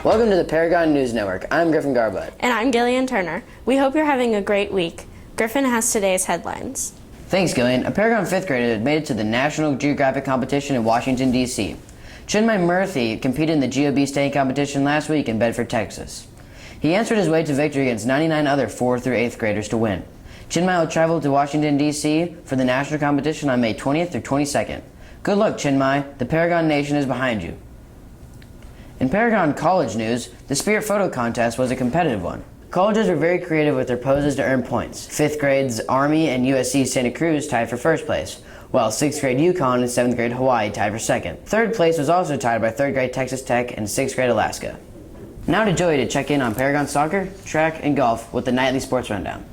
Welcome to the Paragon News Network. I'm Griffin Garbutt. And I'm Gillian Turner. We hope you're having a great week. Griffin has today's headlines. Thanks, Gillian. A Paragon 5th grader made it to the National Geographic Competition in Washington, D.C. Chinmay Murthy competed in the GOB state competition last week in Bedford, Texas. He answered his way to victory against 99 other 4th through 8th graders to win. Chinmay will travel to Washington, D.C. for the national competition on May 20th through 22nd. Good luck, Chinmay. The Paragon Nation is behind you. In Paragon College news, the Spirit Photo Contest was a competitive one. Colleges were very creative with their poses to earn points. 5th grade's Army and USC Santa Cruz tied for 1st place, while 6th grade Yukon and 7th grade Hawaii tied for 2nd. 3rd place was also tied by 3rd grade Texas Tech and 6th grade Alaska. Now to Joey to check in on Paragon soccer, track, and golf with the nightly sports rundown.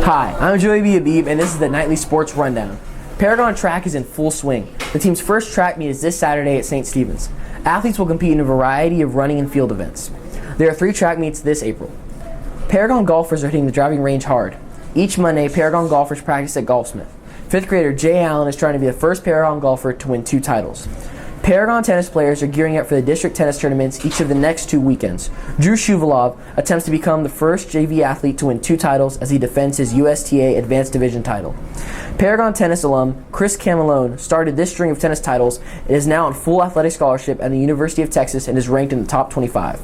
Hi, I'm Joey B. Habib, and this is the nightly sports rundown. Paragon track is in full swing. The team's first track meet is this Saturday at St. Stephen's. Athletes will compete in a variety of running and field events. There are 3 track meets this April. Paragon golfers are hitting the driving range hard. Each Monday, Paragon golfers practice at Golfsmith. 5th grader Jay Allen is trying to be the first Paragon golfer to win 2 titles. Paragon tennis players are gearing up for the district tennis tournaments each of the next 2 weekends. Drew Shuvalov attempts to become the first JV athlete to win 2 titles as he defends his USTA Advanced Division title. Paragon tennis alum Chris Camelone started this string of tennis titles and is now on full athletic scholarship at the University of Texas and is ranked in the top 25.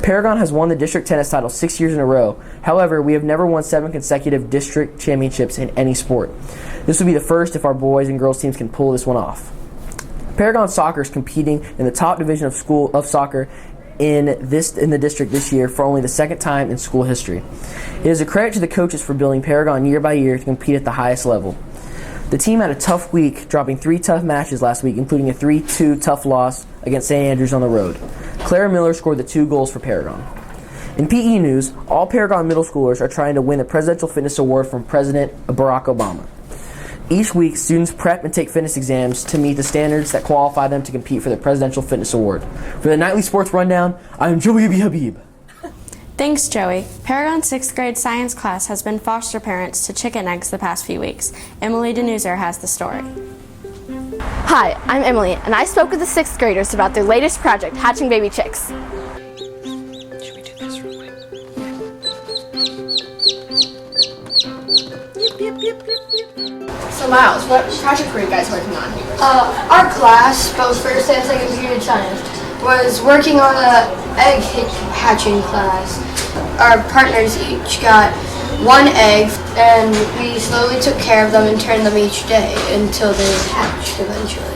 Paragon has won the district tennis title 6 years in a row. However, we have never won 7 consecutive district championships in any sport. This will be the first if our boys and girls teams can pull this one off. Paragon soccer is competing in the top division of soccer in the district this year for only the 2nd time in school history. It is a credit to the coaches for building Paragon year by year to compete at the highest level. The team had a tough week, dropping 3 tough matches last week, including a 3-2 tough loss against St. Andrews on the road. Clara Miller scored the 2 goals for Paragon. In PE news, all Paragon middle schoolers are trying to win the Presidential Fitness Award from President Barack Obama. Each week, students prep and take fitness exams to meet the standards that qualify them to compete for the Presidential Fitness Award. For the Nightly Sports Rundown, I'm Joey B. Habib. Thanks, Joey. Paragon's 6th grade science class has been foster parents to chicken eggs the past few weeks. Emily Denuser has the story. Hi, I'm Emily, and I spoke with the 6th graders about their latest project, hatching baby chicks. Should we do this real quick? So Miles, what project were you guys working on? Our class, both first and second period science, was working on a egg hatching class. Our partners each got 1 egg, and we slowly took care of them and turned them each day until they hatched eventually.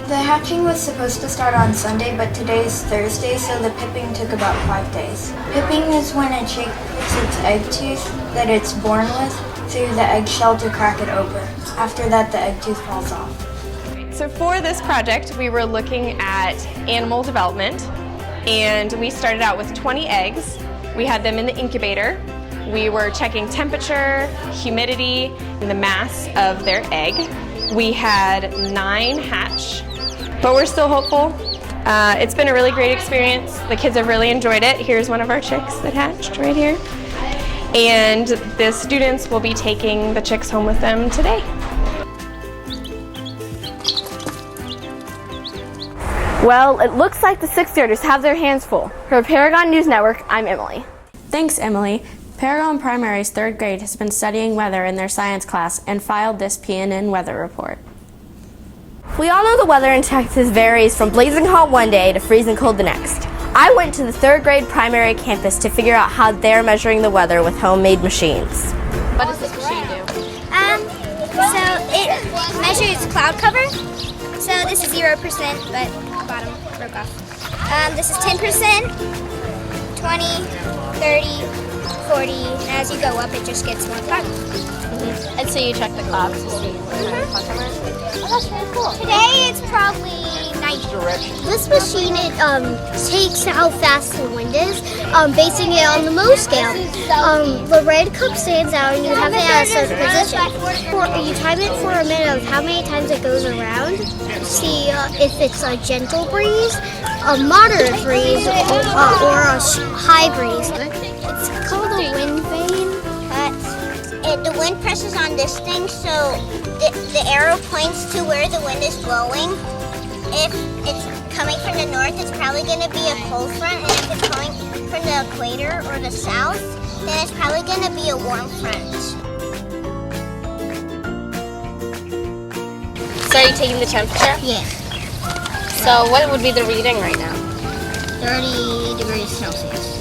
The hatching was supposed to start on Sunday, but today's Thursday, so the pipping took about 5 days. Pipping is when a chick puts its egg tooth that it's born with through the eggshell to crack it open. After that, the egg tooth falls off. So for this project, we were looking at animal development, and we started out with 20 eggs. We had them in the incubator. We were checking temperature, humidity, and the mass of their egg. We had 9 hatch, but we're still hopeful. It's been a really great experience. The kids have really enjoyed it. Here's one of our chicks that hatched right here. And the students will be taking the chicks home with them today. Well, it looks like the 6th graders have their hands full. For the Paragon News Network, I'm Emily. Thanks, Emily. Paragon Primary's 3rd grade has been studying weather in their science class and filed this PNN weather report. We all know the weather in Texas varies from blazing hot one day to freezing cold the next. I went to the 3rd grade primary campus to figure out how they're measuring the weather with homemade machines. What does this machine do? So it measures cloud cover. So this is 0%, but bottom broke off. This is 10%, 20, 30, 40, and as you go up, it just gets more cloud. And so you check the clouds to see where cloud cover is? Oh, that's very cool. Today it's probably 90. This machine, it takes how fast the wind is, basing it on the Mohs scale. The red cup stands out and you have it at a certain position. You time it for a minute of how many times it goes around. See if it's a gentle breeze, a moderate breeze, or a high breeze. It's called a wind vane. The wind pressure's on this thing, so the arrow points to where the wind is blowing. If it's coming from the north, it's probably going to be a cold front, and if it's coming from the equator or the south, then it's probably going to be a warm front. So are you taking the temperature? Yeah. So what would be the reading right now? 30 degrees Celsius.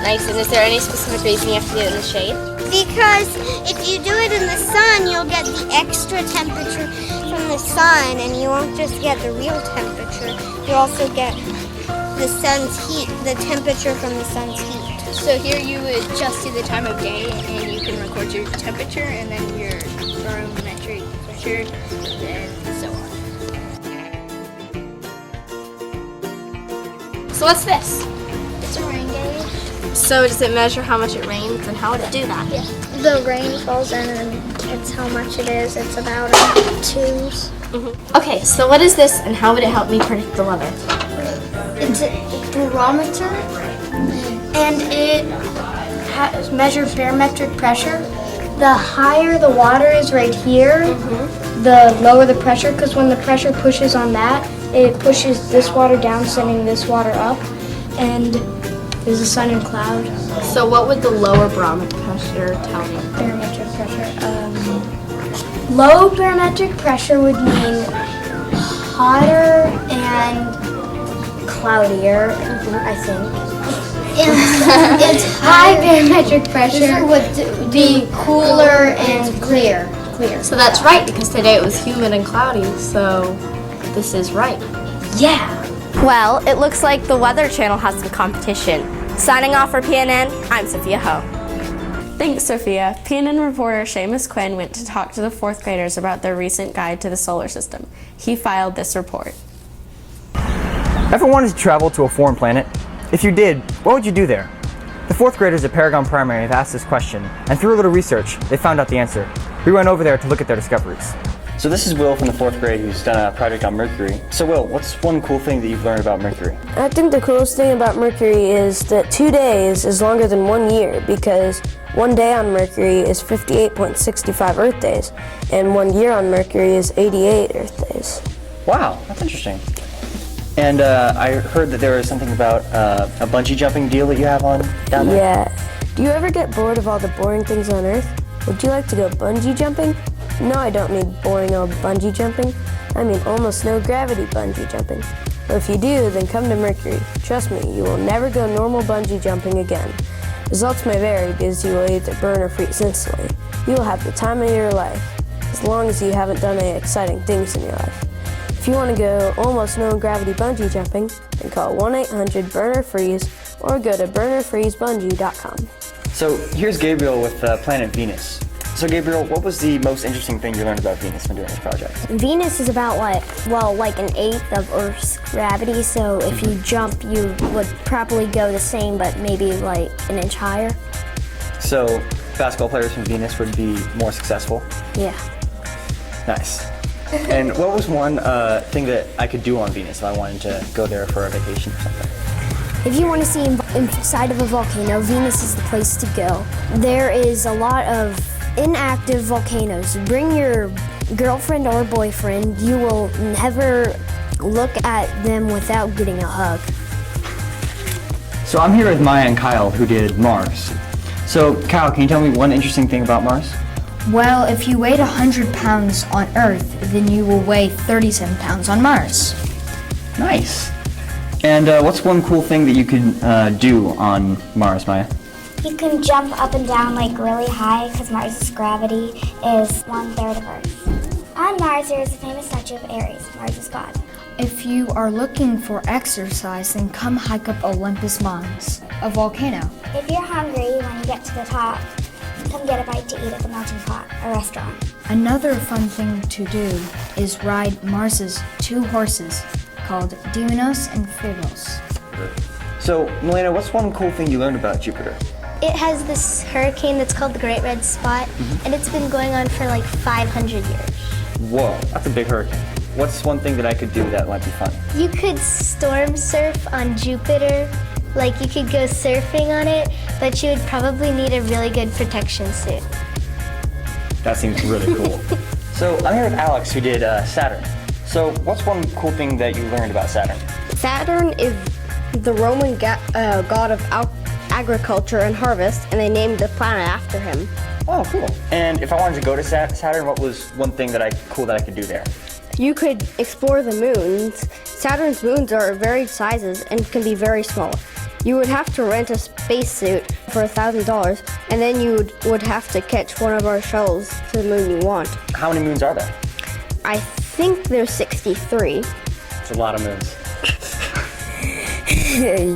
Nice. And is there any specific reason you have to do it in the shade? Because if you do it in the sun, you'll get the extra temperature from the sun, and you won't just get the real temperature. You also get the sun's heat, the temperature from the sun's heat. So here you would just see the time of day, and you can record your temperature and then your barometric pressure, and so on. So what's this? It's a rain gauge. So does it measure how much it rains, and how would it do that? Yeah. The rain falls in, and it's how much it is. It's about 2s. Okay, so what is this, and how would it help me predict the weather? It's a barometer, and it measures barometric pressure. The higher the water is right here, the lower the pressure, because when the pressure pushes on that, it pushes this water down, sending this water up, and there's a sun and cloud. So what would the lower barometric pressure tell me? Barometric pressure. Low barometric pressure would mean hotter and cloudier, I think. It's high barometric pressure would be cooler and clear. So that's right, because today it was humid and cloudy, so this is right. Yeah. Well, it looks like the Weather Channel has some competition. Signing off for PNN, I'm Sophia Ho. Thanks, Sophia. PNN reporter Seamus Quinn went to talk to the 4th graders about their recent guide to the solar system. He filed this report. Ever wanted to travel to a foreign planet? If you did, what would you do there? The 4th graders at Paragon Primary have asked this question, and through a little research, they found out the answer. We went over there to look at their discoveries. So this is Will from the 4th grade who's done a project on Mercury. So Will, what's one cool thing that you've learned about Mercury? I think the coolest thing about Mercury is that 2 days is longer than 1 year, because 1 day on Mercury is 58.65 Earth days, and 1 year on Mercury is 88 Earth days. Wow, that's interesting. And I heard that there was something about a bungee jumping deal that you have on down there? Yeah. Do you ever get bored of all the boring things on Earth? Would you like to go bungee jumping? No, I don't mean boring old bungee jumping. I mean almost no gravity bungee jumping. But if you do, then come to Mercury. Trust me, you will never go normal bungee jumping again. Results may vary because you will either burn or freeze instantly. You will have the time of your life, as long as you haven't done any exciting things in your life. If you want to go almost no gravity bungee jumping, then call 1-800-BURNER-FREEZE or go to burnerfreezebungee.com. So here's Gabriel with planet Venus. So Gabriel, what was the most interesting thing you learned about Venus when doing this project? Venus is about like an eighth of Earth's gravity, so if you jump, you would probably go the same, but maybe like an inch higher. So basketball players from Venus would be more successful? Yeah. Nice. And what was one thing that I could do on Venus if I wanted to go there for a vacation or something? If you want to see inside of a volcano, Venus is the place to go. There is a lot of inactive volcanoes. Bring your girlfriend or boyfriend. You will never look at them without getting a hug. So I'm here with Maya and Kyle who did Mars. So Kyle, can you tell me one interesting thing about Mars? Well, if you weighed 100 pounds on Earth, then you will weigh 37 pounds on Mars. Nice. And what's one cool thing that you could do on Mars, Maya? You can jump up and down like really high because Mars's gravity is 1/3 of Earth. On Mars, there is a famous statue of Ares, Mars' god. If you are looking for exercise, then come hike up Olympus Mons, a volcano. If you're hungry when you get to the top, come get a bite to eat at the Melting Pot, a restaurant. Another fun thing to do is ride Mars's 2 horses called Deimos and Phobos. So Melena, what's one cool thing you learned about Jupiter? It has this hurricane that's called the Great Red Spot, and it's been going on for like 500 years. Whoa, that's a big hurricane. What's one thing that I could do that might be fun? You could storm surf on Jupiter. Like you could go surfing on it, but you would probably need a really good protection suit. That seems really cool. So I'm here with Alex, who did Saturn. So what's one cool thing that you learned about Saturn? Saturn is the Roman god of agriculture and harvest, and they named the planet after him. Oh, cool. And if I wanted to go to Saturn, what was one thing that I could do there? You could explore the moons. Saturn's moons are varied sizes and can be very small. You would have to rent a spacesuit for $1,000, and then you would have to catch one of our shuttles to the moon you want. How many moons are there? I think there's 63. It's a lot of moons.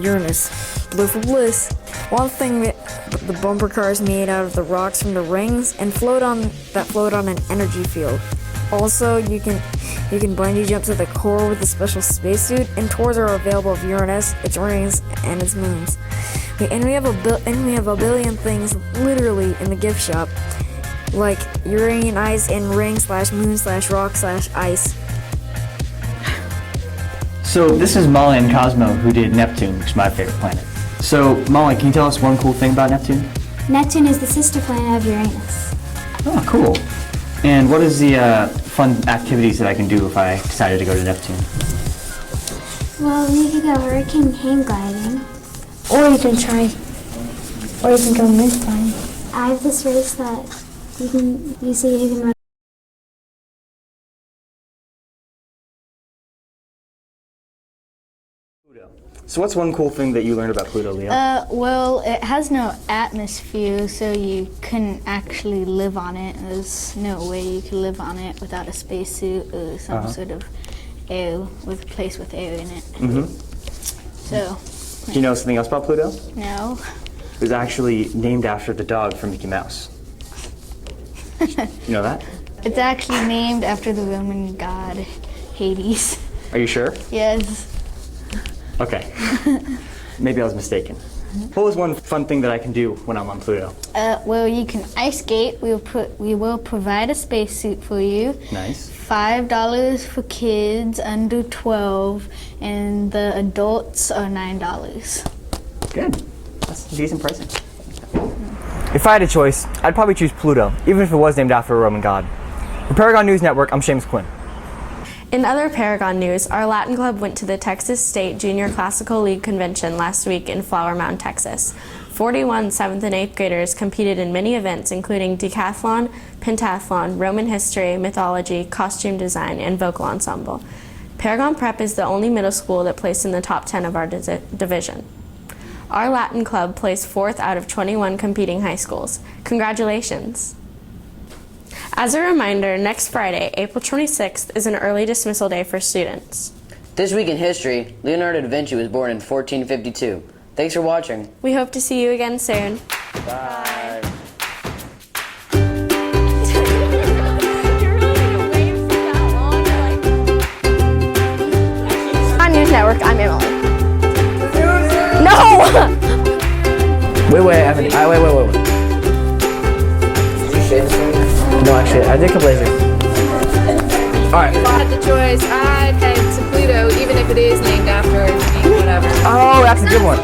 Uranus, blue for bliss. One thing that the bumper car is made out of the rocks from the rings and float on an energy field. Also, you can bungee jump to the core with a special spacesuit, and tours are available of Uranus, its rings, and its moons. We have a billion things literally in the gift shop, like Uranian ice and ring/moon/rock/ice. So this is Molly and Cosmo, who did Neptune, which is my favorite planet. So Molly, can you tell us one cool thing about Neptune? Neptune is the sister planet of Uranus. Oh, cool. And what is the fun activities that I can do if I decided to go to Neptune? Well, you could go hurricane hang gliding. Or you can go moon flying. I have this race that you can run. So what's one cool thing that you learned about Pluto, Leo? Well, it has no atmosphere, so you couldn't actually live on it. There's no way you could live on it without a spacesuit or some sort of air with a place with air in it. So. Do you know something else about Pluto? No. It was actually named after the dog from Mickey Mouse. You know that? It's actually named after the Roman god Hades. Are you sure? Yes. Okay. Maybe I was mistaken. What was one fun thing that I can do when I'm on Pluto? Well, you can ice skate. We will provide a spacesuit for you. Nice. $5 for kids under 12, and the adults are $9. Good. That's decent pricing. If I had a choice, I'd probably choose Pluto, even if it was named after a Roman god. For Paragon News Network, I'm Seamus Quinn. In other Paragon news, our Latin club went to the Texas State Junior Classical League Convention last week in Flower Mound, Texas. 41 7th and 8th graders competed in many events, including decathlon, pentathlon, Roman history, mythology, costume design, and vocal ensemble. Paragon Prep is the only middle school that placed in the top 10 of our division. Our Latin club placed 4th out of 21 competing high schools. Congratulations! As a reminder, next Friday, April 26th, is an early dismissal day for students. This week in history, Leonardo da Vinci was born in 1452. Thanks for watching. We hope to see you again soon. Bye. On News Network, I'm Emily. No! Wait, Evan. Wait. No, actually, I did a couple days ago. Alright. If I had the choice, I'd head to Pluto, even if it is named after me, whatever. Oh, that's a good one.